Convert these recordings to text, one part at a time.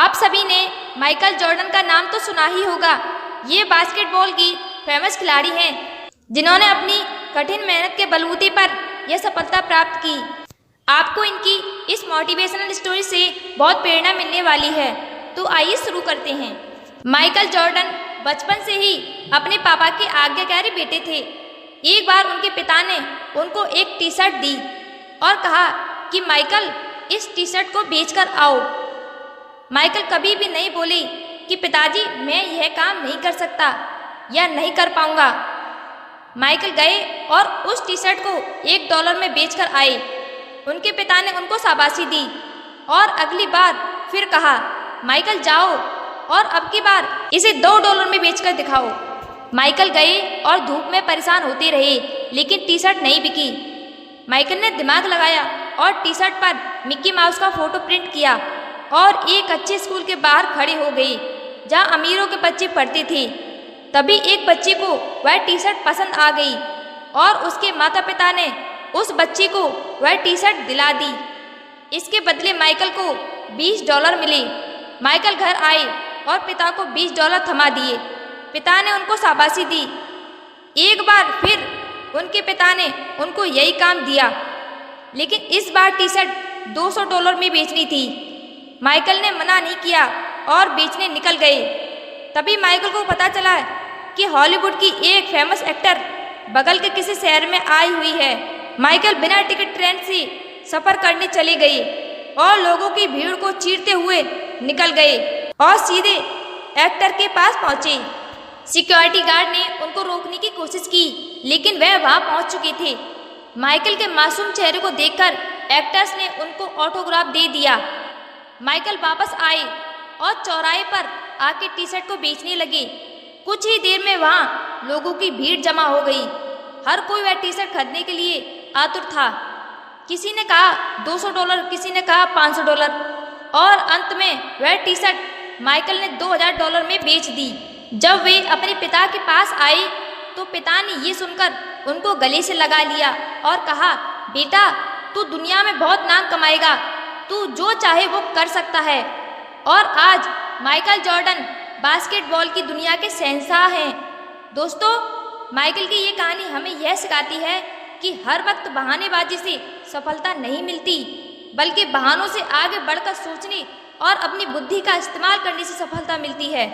आप सभी ने माइकल जॉर्डन का नाम तो सुना ही होगा। ये बास्केटबॉल की फेमस खिलाड़ी हैं जिन्होंने अपनी कठिन मेहनत के बलबूते पर यह सफलता प्राप्त की। आपको इनकी इस मोटिवेशनल स्टोरी से बहुत प्रेरणा मिलने वाली है। तो आइए शुरू करते हैं। माइकल जॉर्डन बचपन से ही अपने पापा के आज्ञाकारी बेटे थे। एक बार उनके पिता ने उनको एक टी शर्ट दी और कहा कि माइकल इस टी शर्ट को बेचकर आओ। माइकल कभी भी नहीं बोली कि पिताजी मैं यह काम नहीं कर सकता या नहीं कर पाऊंगा। माइकल गए और उस टी शर्ट को $1 में बेचकर आए। उनके पिता ने उनको शाबाशी दी और अगली बार फिर कहा माइकल जाओ और अब की बार इसे $2 में बेचकर दिखाओ। माइकल गए और धूप में परेशान होते रहे लेकिन टी शर्ट नहीं बिकी। माइकल ने दिमाग लगाया और टी शर्ट पर मिक्की माउस का फोटो प्रिंट किया और एक अच्छे स्कूल के बाहर खड़े हो गए जहां अमीरों के बच्चे पढ़ते थे। तभी एक बच्चे को वह टी शर्ट पसंद आ गई और उसके माता पिता ने उस बच्चे को वह टी शर्ट दिला दी। इसके बदले माइकल को $20 मिले। माइकल घर आए और पिता को $20 थमा दिए। पिता ने उनको शाबाशी दी। एक बार फिर उनके पिता ने उनको यही काम दिया लेकिन इस बार टी शर्ट $200 में बेचनी थी। माइकल ने मना नहीं किया और बेचने निकल गए। तभी माइकल को पता चला कि हॉलीवुड की एक फेमस एक्टर बगल के किसी शहर में आई हुई है। माइकल बिना टिकट ट्रेन से सफ़र करने चले गए और लोगों की भीड़ को चीरते हुए निकल गए और सीधे एक्टर के पास पहुंचे। सिक्योरिटी गार्ड ने उनको रोकने की कोशिश की लेकिन वह वहां पहुंच चुके थे। माइकल के मासूम चेहरे को देखकर एक्टर्स ने उनको ऑटोग्राफ दे दिया। माइकल वापस आए और चौराहे पर आके टी शर्ट को बेचने लगे। कुछ ही देर में वहां लोगों की भीड़ जमा हो गई। हर कोई वह टी शर्ट खरीदने के लिए आतुर था। किसी ने कहा $200, किसी ने कहा $500 और अंत में वह टी शर्ट माइकल ने $2000 में बेच दी। जब वे अपने पिता के पास आए तो पिता ने ये सुनकर उनको गले से लगा लिया और कहा बेटा तू दुनिया में बहुत नाम कमाएगा, तू जो चाहे वो कर सकता है। और आज माइकल जॉर्डन बास्केटबॉल की दुनिया के शहंशाह हैं। दोस्तों, माइकल की ये कहानी हमें यह सिखाती है कि हर वक्त बहानेबाजी से सफलता नहीं मिलती बल्कि बहानों से आगे बढ़कर सोचने और अपनी बुद्धि का इस्तेमाल करने से सफलता मिलती है।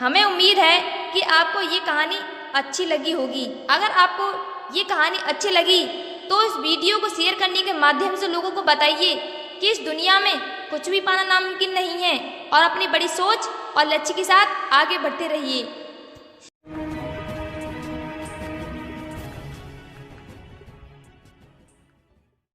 हमें उम्मीद है कि आपको ये कहानी अच्छी लगी होगी। अगर आपको ये कहानी अच्छी लगी तो इस वीडियो को शेयर करने के माध्यम से लोगों को बताइए कि इस दुनिया में कुछ भी पाना नामुमकिन नहीं है और अपनी बड़ी सोच और लक्ष्य के साथ आगे बढ़ते रहिए।